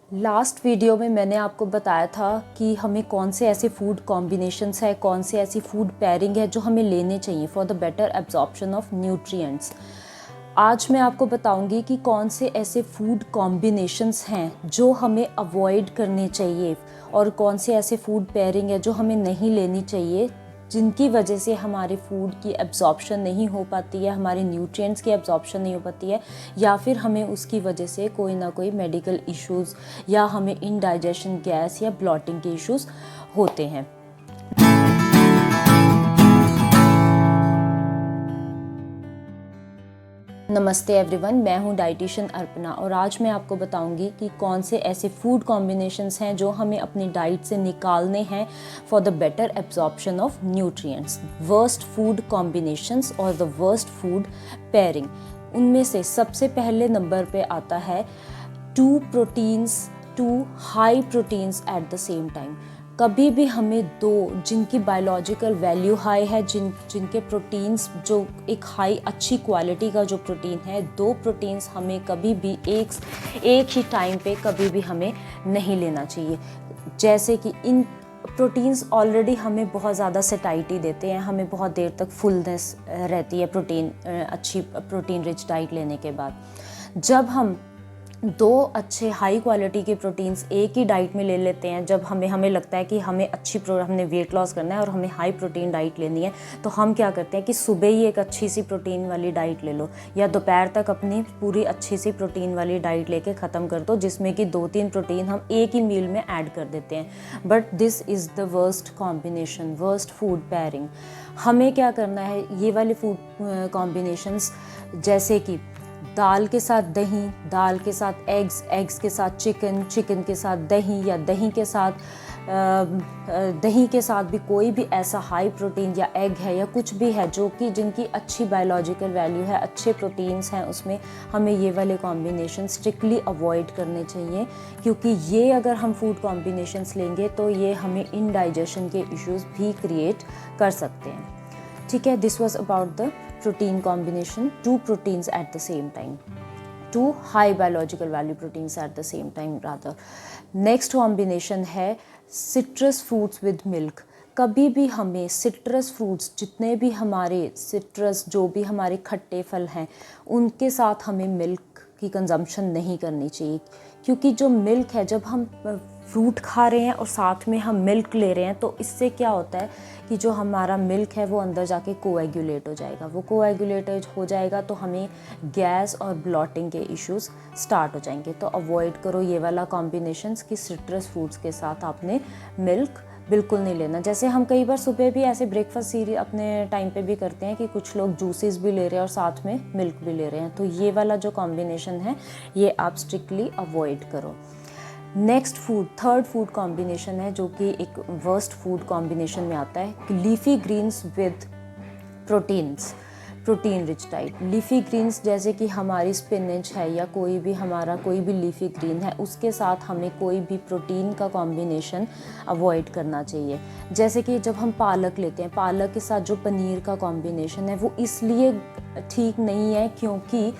Last video में मैंने आपको बताया था कि हमें कौन से ऐसे फूड कॉम्बिनेशंस है, कौन से ऐसी फूड पेयरिंग है जो हमें लेने चाहिए for the better absorption of nutrients. आज मैं आपको बताऊंगी कि कौन से ऐसे फूड कॉम्बिनेशंस हैं जो हमें अवॉइड करने चाहिए और कौन से ऐसे फूड पेयरिंग है जो हमें नहीं लेनी चाहिए, जिनकी वजह से हमारे फूड की एब्जॉर्प्शन नहीं हो पाती है, हमारे न्यूट्रिएंट्स की एब्जॉर्प्शन नहीं हो पाती है, या फिर हमें उसकी वजह से कोई ना कोई मेडिकल इश्यूज़ या हमें इनडाइजेशन गैस या ब्लॉटिंग के इश्यूज़ होते हैं। नमस्ते एवरीवन, मैं हूं डाइटिशियन अर्पणा और आज मैं आपको बताऊंगी कि कौन से ऐसे फूड कॉम्बिनेशंस हैं जो हमें अपनी डाइट से निकालने हैं for the better absorption of nutrients. Worst food combinations और द वर्स्ट फूड पेयरिंग, उनमें से सबसे पहले नंबर पे आता है two high proteins at the same time. कभी भी हमें दो जिनकी बायोलॉजिकल वैल्यू हाई है, जिनके प्रोटीन्स जो एक हाई अच्छी क्वालिटी का जो प्रोटीन है, दो प्रोटीन्स हमें कभी भी एक ही टाइम पे कभी भी हमें नहीं लेना चाहिए। जैसे कि इन प्रोटीन्स ऑलरेडी हमें बहुत ज़्यादा सेटाइटी देते हैं, हमें बहुत देर तक फुलनेस रहती है अच्छी प्रोटीन रिच डाइट लेने के बाद। जब हम दो अच्छे हाई क्वालिटी के प्रोटीन्स एक ही डाइट में ले लेते हैं, जब हमें लगता है कि हमने वेट लॉस करना है और हमें हाई प्रोटीन डाइट लेनी है, तो हम क्या करते हैं कि सुबह ही एक अच्छी सी प्रोटीन वाली डाइट ले लो या दोपहर तक अपनी पूरी अच्छी सी प्रोटीन वाली डाइट लेके ख़त्म कर दो, जिसमें कि 2-3 प्रोटीन हम एक ही मील में ऐड कर देते हैं। But this is the worst combination, worst food pairing. हमें क्या करना है, ये वाले फूड कॉम्बिनेशंस जैसे कि दाल के साथ दही, दाल के साथ एग्स, एग्स के साथ चिकन, चिकन के साथ दही, या दही के साथ भी कोई भी ऐसा हाई प्रोटीन या एग है या कुछ भी है जो कि जिनकी अच्छी बायोलॉजिकल वैल्यू है, अच्छे प्रोटीन्स हैं उसमें, हमें ये वाले कॉम्बिनेशन स्ट्रिक्टली अवॉइड करने चाहिए, क्योंकि ये अगर हम फूड कॉम्बिनेशंस लेंगे तो ये हमें इनडाइजेशन के इश्यूज़ भी क्रिएट कर सकते हैं। ठीक है, this was about the protein combination, two proteins at the same time, two high biological value proteins at the same time rather. Next combination है citrus fruits with milk। कभी भी हमें सिट्रस फ्रूट्स, जितने भी हमारे सिट्रस जो भी हमारे खट्टे फल हैं, उनके साथ हमें मिल्क की कंजम्पशन नहीं करनी चाहिए, क्योंकि जो मिल्क है, जब हम फ्रूट खा रहे हैं और साथ में हम मिल्क ले रहे हैं, तो इससे क्या होता है कि जो हमारा मिल्क है वो अंदर जाके कोएगुलेट हो जाएगा। वो कोएगुलेट हो जाएगा तो हमें गैस और ब्लॉटिंग के इश्यूज़ स्टार्ट हो जाएंगे। तो अवॉइड करो ये वाला कॉम्बिनेशंस कि सिट्रस फ्रूट्स के साथ आपने मिल्क बिल्कुल नहीं लेना। जैसे हम कई बार सुबह भी ऐसे ब्रेकफास्ट सीरियल अपने टाइम पे भी करते हैं कि कुछ लोग जूसेस भी ले रहे हैं और साथ में मिल्क भी ले रहे हैं, तो ये वाला जो कॉम्बिनेशन है ये आप स्ट्रिक्टली अवॉइड करो। नेक्स्ट थर्ड फूड कॉम्बिनेशन है जो कि एक वर्स्ट फूड कॉम्बिनेशन में आता है, leafy greens with protein rich diet. Leafy greens जैसे कि हमारी स्पिनच है या कोई भी लीफी ग्रीन है, उसके साथ हमें कोई भी प्रोटीन का कॉम्बिनेशन अवॉइड करना चाहिए। जैसे कि जब हम पालक लेते हैं, पालक के साथ जो पनीर का कॉम्बिनेशन है वो इसलिए ठीक नहीं है क्योंकि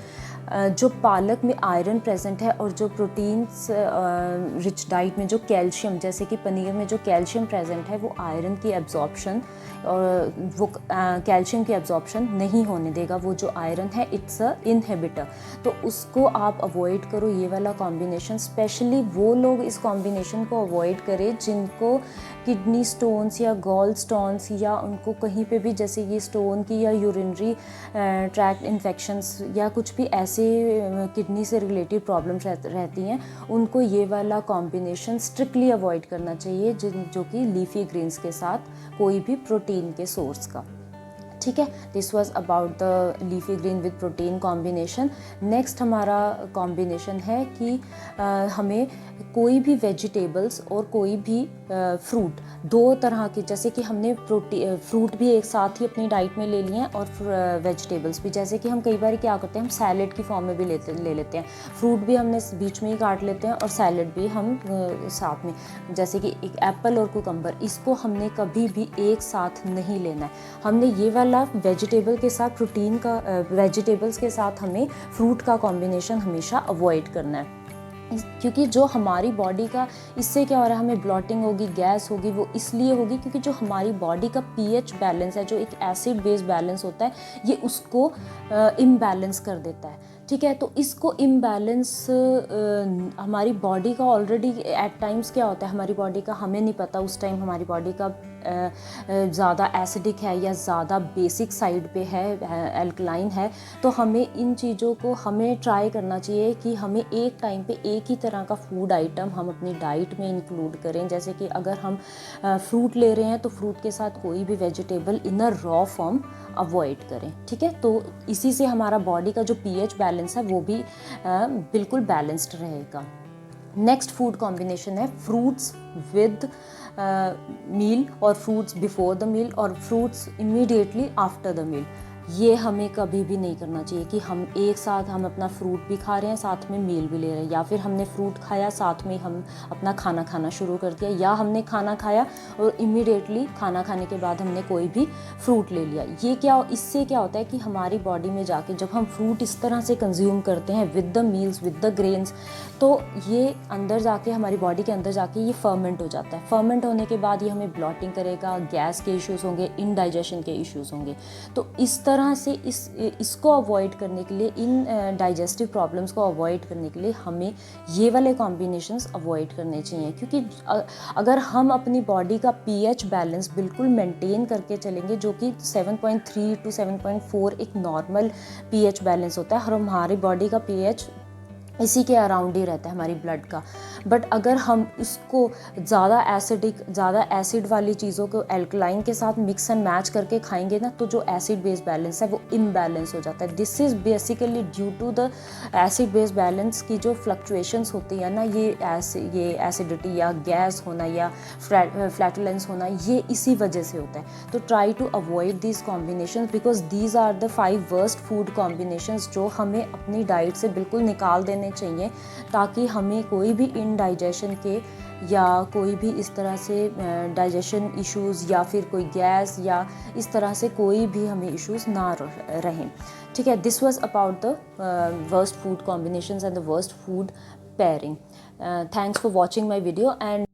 जो पालक में आयरन प्रेजेंट है और जो प्रोटीन्स रिच डाइट में जो कैल्शियम, जैसे कि पनीर में जो कैल्शियम प्रेजेंट है, वो आयरन की एब्जॉर्प्शन और वो कैल्शियम की एब्जॉर्प्शन नहीं होने देगा। वो जो आयरन है इट्स अ इनहिबिटर, तो उसको आप अवॉइड करो ये वाला कॉम्बिनेशन। स्पेशली वो लोग इस कॉम्बिनेशन को अवॉइड करें जिनको किडनी स्टोन्स या गॉल स्टोन्स या उनको कहीं पे भी जैसे ये स्टोन की या यूरिनरी ट्रैक्ट इन्फेक्शंस या कुछ भी ऐसे किडनी से रिलेटेड प्रॉब्लम्स रहती हैं, उनको ये वाला कॉम्बिनेशन स्ट्रिक्टली अवॉइड करना चाहिए, जो कि लीफी ग्रीन्स के साथ कोई भी प्रोटीन के सोर्स का। ठीक है, this was about the leafy green with protein combination. Next हमारा कॉम्बिनेशन है कि हमें कोई भी वेजिटेबल्स और कोई भी फ्रूट, दो तरह के, जैसे कि हमने फ्रूट भी एक साथ ही अपनी डाइट में ले लिए हैं और वेजिटेबल्स भी। जैसे कि हम कई बार क्या करते हैं, हम सैलेड की फॉर्म में भी ले लेते हैं, फ्रूट भी हमने बीच में ही काट लेते हैं और सैलेड भी हम साथ में, जैसे कि एक एप्पल और कुकम्बर, इसको हमने कभी भी एक साथ नहीं लेना है। हमने ये वाला वेजिटेबल के साथ वेजिटेबल्स के साथ हमें फ्रूट का कॉम्बिनेशन हमेशा अवॉइड करना है। क्योंकि जो हमारी बॉडी का, इससे क्या हो रहा है, हमें ब्लॉटिंग होगी, गैस होगी, वो इसलिए होगी क्योंकि जो हमारी बॉडी का पीएच बैलेंस है, जो एक एसिड बेस बैलेंस होता है, ये उसको इम्बैलेंस कर देता है। ठीक है, तो इसको इम्बैलेंस हमारी बॉडी का ऑलरेडी एट टाइम्स क्या होता है, हमारी बॉडी का हमें नहीं पता उस टाइम हमारी बॉडी का ज़्यादा एसिडिक है या ज़्यादा बेसिक साइड पे है, एल्कलाइन है। तो हमें इन चीज़ों को हमें ट्राई करना चाहिए कि हमें एक टाइम पे एक ही तरह का फूड आइटम हम अपनी डाइट में इंक्लूड करें। जैसे कि अगर हम फ्रूट ले रहे हैं तो फ्रूट के साथ कोई भी vegetable in a raw form avoid करें। ठीक है, तो इसी से हमारा बॉडी का जो पीएच बैलेंस है वो भी बिल्कुल बैलेंस्ड रहेगा। नेक्स्ट फूड कॉम्बिनेशन है फ्रूट्स विद मील और फ्रूट्स बिफोर द मील और fruits immediately after the meal. ये हमें कभी भी नहीं करना चाहिए कि हम एक साथ हम अपना फ्रूट भी खा रहे हैं, साथ में मील भी ले रहे हैं, या फिर हमने फ्रूट खाया साथ में हम अपना खाना खाना शुरू कर दिया, या हमने खाना खाया और इमीडिएटली खाना खाने के बाद हमने कोई भी फ्रूट ले लिया। ये क्या, इससे क्या होता है कि हमारी बॉडी में जाके जब हम फ्रूट इस तरह से कंज्यूम करते हैं with the meals with the grains, तो ये अंदर जाके हमारी बॉडी के अंदर जाके ये फर्मेंट हो जाता है। फर्मेंट होने के बाद ये हमें ब्लॉटिंग करेगा, गैस के इश्यूज़ होंगे, इनडाइजेशन के इश्यूज़ होंगे। तो इस तरह से इसको अवॉइड करने के लिए, इन डाइजेस्टिव प्रॉब्लम्स को अवॉइड करने के लिए हमें ये वाले कॉम्बिनेशंस अवॉइड करने चाहिए। क्योंकि अगर हम अपनी बॉडी का पीएच बैलेंस बिल्कुल मेंटेन करके चलेंगे, जो कि 7.3 to 7.4 एक नॉर्मल पीएच बैलेंस होता है, और हमारी बॉडी का पीएच इसी के अराउंड ही रहता है हमारी ब्लड का। बट अगर हम इसको ज़्यादा एसिड वाली चीज़ों को एल्कलाइन के साथ मिक्स एंड मैच करके खाएंगे ना, तो जो एसिड बेस बैलेंस है वो इम्बैलेंस हो जाता है। This is basically due to the acid base balance की जो फ्लक्चुएशंस होती है ना, ये एसिडिटी या गैस होना या फ्लैटुलेंस होना, ये इसी वजह से होता है। तो try to avoid these combinations because these are the 5 worst food combinations जो हमें अपनी डाइट से बिल्कुल निकाल देने चाहिए, ताकि हमें कोई भी इनडाइजेशन के या कोई भी इस तरह से डाइजेशन इश्यूज़ या फिर कोई गैस या इस तरह से कोई भी हमें इश्यूज़ ना रहें। ठीक है, this was about the worst food combinations and the worst food pairing. Thanks for watching my video, and